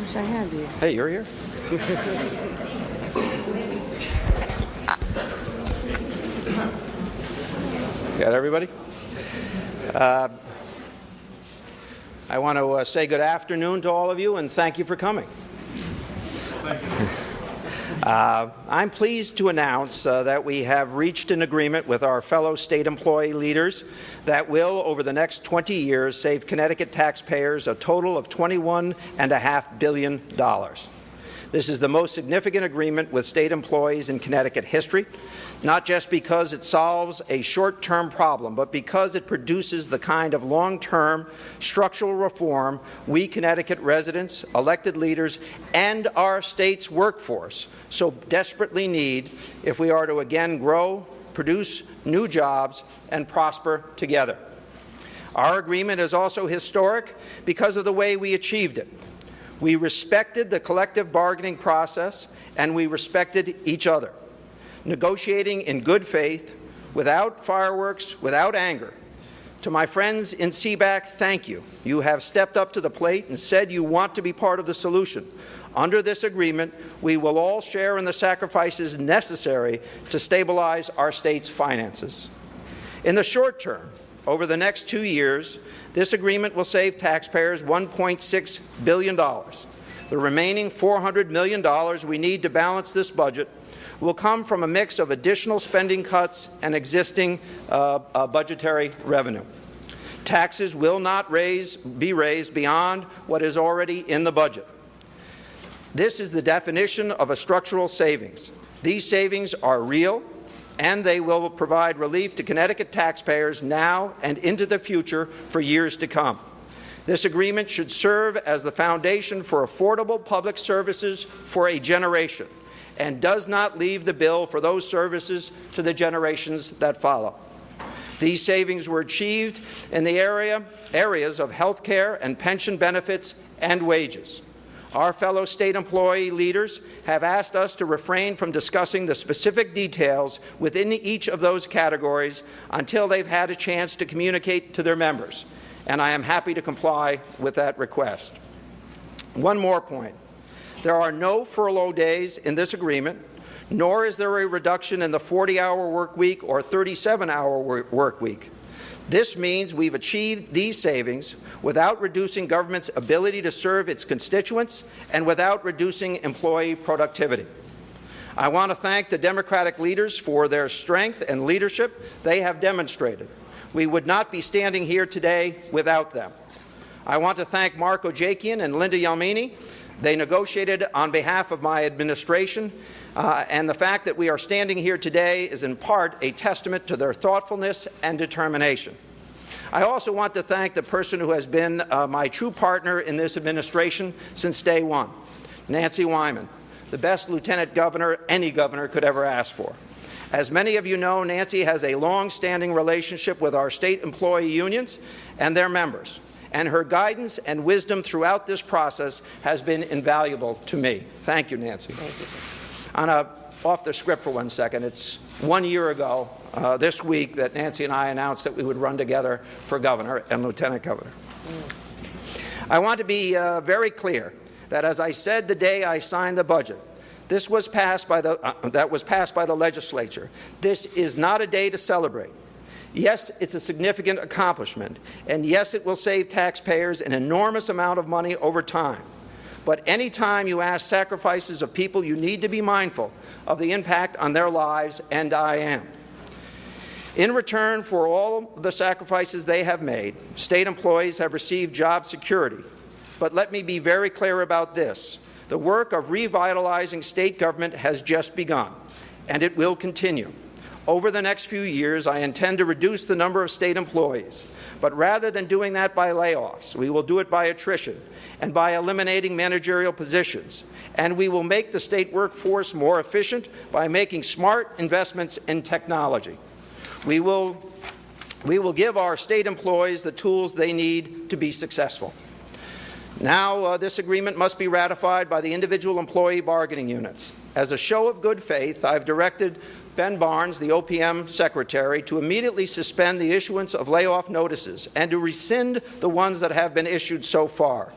Wish I had these. Hey, you're here. Got everybody? I want to say good afternoon to all of you and thank you for coming. Thank you. I'm pleased to announce that we have reached an agreement with our fellow state employee leaders that will, over the next 20 years, save Connecticut taxpayers a total of $21.5 billion. This is the most significant agreement with state employees in Connecticut history, not just because it solves a short-term problem, but because it produces the kind of long-term structural reform we Connecticut residents, elected leaders, and our state's workforce so desperately need if we are to again grow, produce new jobs, and prosper together. Our agreement is also historic because of the way we achieved it. We respected the collective bargaining process, and we respected each other, negotiating in good faith, without fireworks, without anger. To my friends in CBAC, thank you. You have stepped up to the plate and said you want to be part of the solution. Under this agreement, we will all share in the sacrifices necessary to stabilize our state's finances. In the short term, over the next 2 years, this agreement will save taxpayers $1.6 billion. The remaining $400 million we need to balance this budget will come from a mix of additional spending cuts and existing budgetary revenue. Taxes will not be raised beyond what is already in the budget. This is the definition of a structural savings. These savings are real, and they will provide relief to Connecticut taxpayers now and into the future for years to come. This agreement should serve as the foundation for affordable public services for a generation and does not leave the bill for those services to the generations that follow. These savings were achieved in the areas of health care and pension benefits and wages. Our fellow state employee leaders have asked us to refrain from discussing the specific details within each of those categories until they've had a chance to communicate to their members, and I am happy to comply with that request. One more point. There are no furlough days in this agreement, nor is there a reduction in the 40-hour work week or 37-hour work week. This means we've achieved these savings without reducing government's ability to serve its constituents and without reducing employee productivity. I want to thank the Democratic leaders for their strength and leadership they have demonstrated. We would not be standing here today without them. I want to thank Mark Ojakian and Linda Yalmini. They negotiated on behalf of my administration, and the fact that we are standing here today is in part a testament to their thoughtfulness and determination. I also want to thank the person who has been my true partner in this administration since day one, Nancy Wyman, the best lieutenant governor any governor could ever ask for. As many of you know, Nancy has a long-standing relationship with our state employee unions and their members, and her guidance and wisdom throughout this process has been invaluable to me. Thank you, Nancy. Thank you. Off the script for 1 second, it's 1 year ago this week that Nancy and I announced that we would run together for governor and lieutenant governor. I want to be very clear that, as I said the day I signed the budget, that was passed by the legislature. This is not a day to celebrate. Yes, it's a significant accomplishment, and yes, it will save taxpayers an enormous amount of money over time. But any time you ask sacrifices of people, you need to be mindful of the impact on their lives, and I am. In return for all the sacrifices they have made, state employees have received job security. But let me be very clear about this. The work of revitalizing state government has just begun, and it will continue. Over the next few years, I intend to reduce the number of state employees. But rather than doing that by layoffs, we will do it by attrition and by eliminating managerial positions. And we will make the state workforce more efficient by making smart investments in technology. We will give our state employees the tools they need to be successful. Now, this agreement must be ratified by the individual employee bargaining units. As a show of good faith, I've directed Ben Barnes, the OPM Secretary, to immediately suspend the issuance of layoff notices and to rescind the ones that have been issued so far.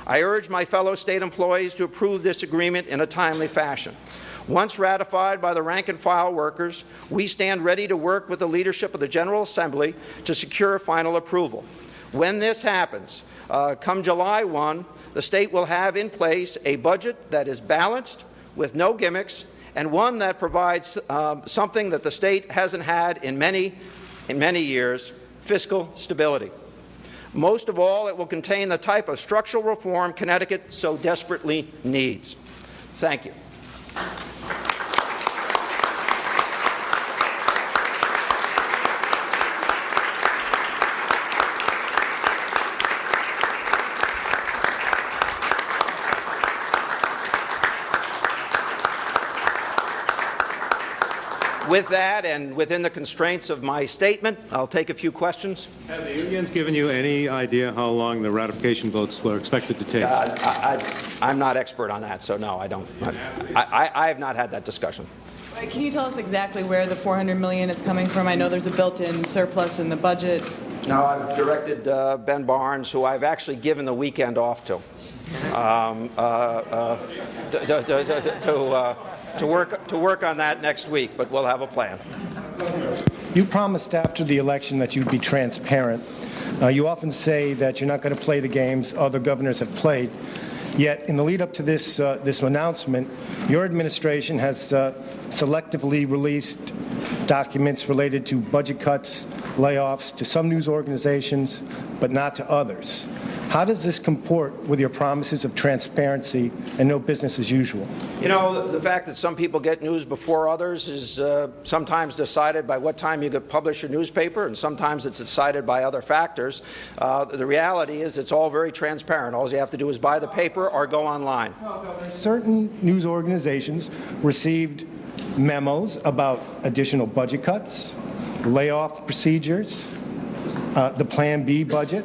I urge my fellow state employees to approve this agreement in a timely fashion. Once ratified by the rank-and-file workers, we stand ready to work with the leadership of the General Assembly to secure final approval. When this happens, come July 1, the state will have in place a budget that is balanced, with no gimmicks, and one that provides something that the state hasn't had in many years: fiscal stability. Most of all, it will contain the type of structural reform Connecticut so desperately needs. Thank you. With that, and within the constraints of my statement, I'll take a few questions. Have the unions given you any idea how long the ratification votes were expected to take? I'm not expert on that, so no, I don't. I have not had that discussion. Can you tell us exactly where the $400 million is coming from? I know there's a built-in surplus in the budget. No, I've directed Ben Barnes, who I've actually given the weekend off to, to work on that next week, but we'll have a plan. You promised after the election that you'd be transparent. You often say that you're not going to play the games other governors have played. Yet, in the lead-up to this announcement, your administration has selectively released documents related to budget cuts, layoffs to some news organizations, but not to others. How does this comport with your promises of transparency and no business as usual? You know, the fact that some people get news before others is sometimes decided by what time you could publish your newspaper, and sometimes it's decided by other factors. The reality is it's all very transparent. All you have to do is buy the paper or go online. Certain news organizations received memos about additional budget cuts, layoff procedures, the Plan B budget.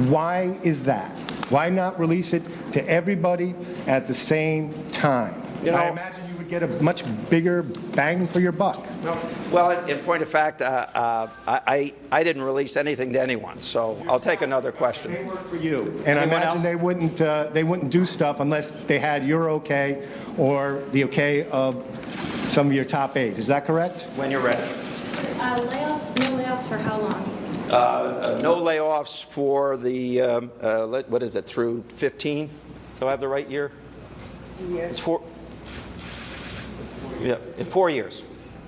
Why is that? Why not release it to everybody at the same time? You know, I imagine you would get a much bigger bang for your buck. No. Well, in point of fact, I didn't release anything to anyone, so I'll take another question. They work for you, and I imagine they wouldn't do stuff unless they had your okay or the okay of some of your top aides. Is that correct? When you're ready. Layoffs? No layoffs for how long? No layoffs for the, what is it, through 15? So I have the right year? It's 4 years.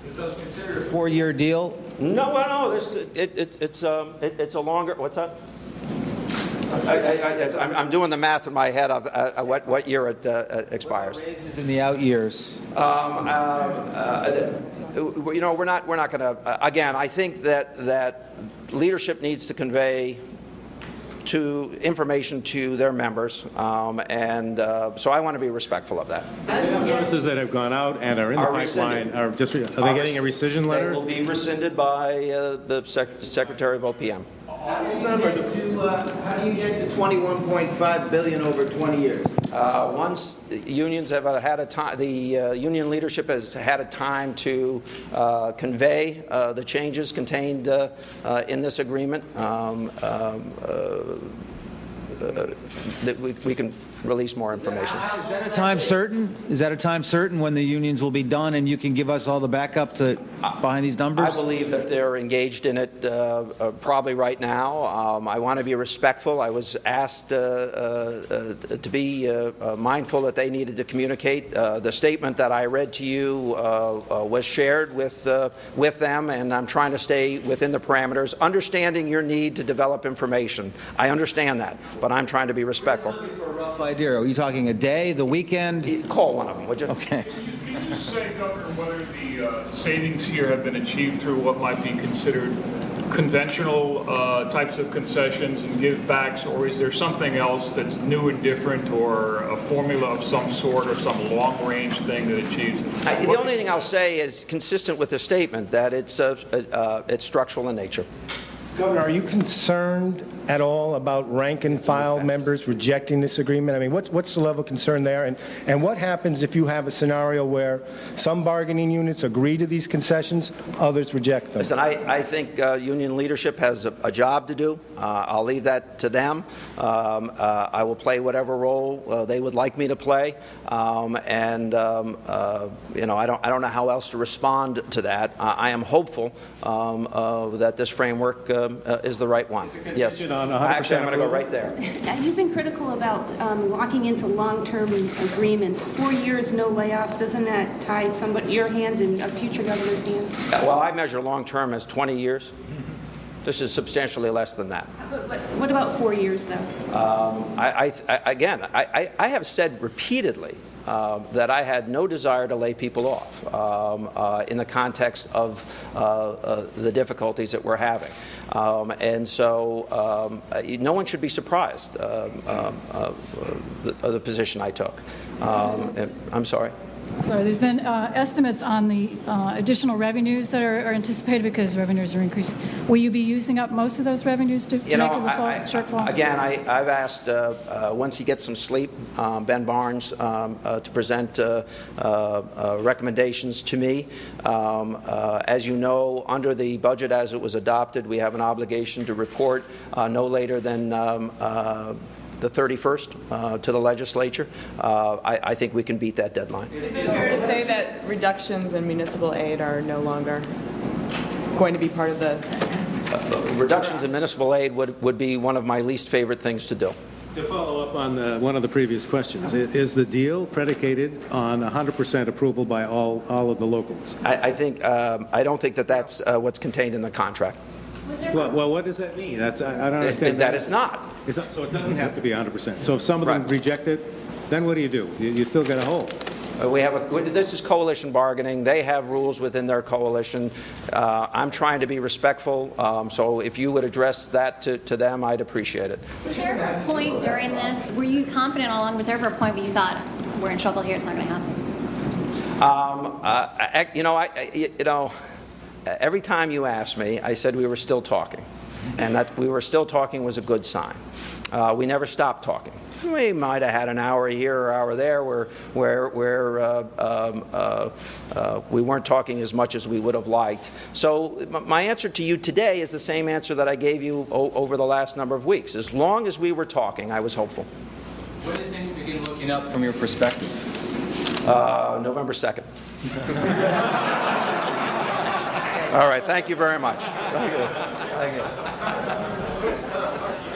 Is that considered a 4-year deal? No, well, no, it's a longer, what's that? I'm doing the math in my head of what year it expires. What raises in the out years? You know, we're not going to. Again, I think that leadership needs to convey information to their members, and so I want to be respectful of that. Notices that have gone out and are in the pipeline are they getting a rescission letter? They will be rescinded by the Secretary of OPM. How do you get to $21.5 billion over 20 years? Once the unions have had a time, the union leadership has had a time to convey the changes contained in this agreement, that we can release more information. Is that a time certain? Is that a time certain when the unions will be done and you can give us all the backup behind these numbers? I believe that they're engaged in it probably right now. I want to be respectful. I was asked to be mindful that they needed to communicate. The statement that I read to you was shared with them, and I'm trying to stay within the parameters, understanding your need to develop information. I understand that, but I'm trying to be respectful. I'm looking for a rough idea. Are you talking a day, the weekend? Call one of them, would you? Okay. Can you say, Governor, whether the savings here have been achieved through what might be considered conventional types of concessions and give-backs, or is there something else that's new and different, or a formula of some sort, or some long-range thing that achieves it? The only thing I'll say is consistent with the statement that it's structural in nature. Governor, are you concerned at all about rank and file members rejecting this agreement? I mean, what's the level of concern there? And what happens if you have a scenario where some bargaining units agree to these concessions, others reject them? Listen, I think union leadership has a job to do. I'll leave that to them. I will play whatever role they would like me to play. You know, I don't know how else to respond to that. I am hopeful that this framework is the right one. Yes. Actually, I'm going to go right there. Now, you've been critical about locking into long-term agreements. 4 years, no layoffs. Doesn't that tie your hands and a future governor's hands? Well, I measure long-term as 20 years. This is substantially less than that. But what about 4 years, though? I have said repeatedly that I had no desire to lay people off in the context of the difficulties that we're having. And so no one should be surprised the position I took. I'm sorry. Sorry, there's been estimates on the additional revenues that are anticipated because revenues are increasing. Will you be using up most of those revenues to make up the shortfall? Again, I've asked, once he gets some sleep, Ben Barnes to present recommendations to me. As you know, under the budget as it was adopted, we have an obligation to report no later than the 31st to the legislature. I think we can beat that deadline. Is it fair to say that reductions in municipal aid are no longer going to be part of the... Reductions in municipal aid would be one of my least favorite things to do. To follow up on one of the previous questions, is the deal predicated on 100% approval by all of the locals? I don't think that that's what's contained in the contract. Well, what does that mean? I don't understand. That is not. So it doesn't have to be 100%. So if some of them reject it, then what do? You still got a hold. This is coalition bargaining. They have rules within their coalition. I'm trying to be respectful. So if you would address that to them, I'd appreciate it. Was there ever a point during this, were you confident all along, was there ever a point where you thought, we're in trouble here, it's not going to happen? Every time you asked me, I said we were still talking. And that we were still talking was a good sign. We never stopped talking. We might have had an hour here or hour there where we weren't talking as much as we would have liked. So my answer to you today is the same answer that I gave you over the last number of weeks. As long as we were talking, I was hopeful. When did things begin looking up from your perspective? November 2nd. All right, thank you very much. Thank you. Thank you.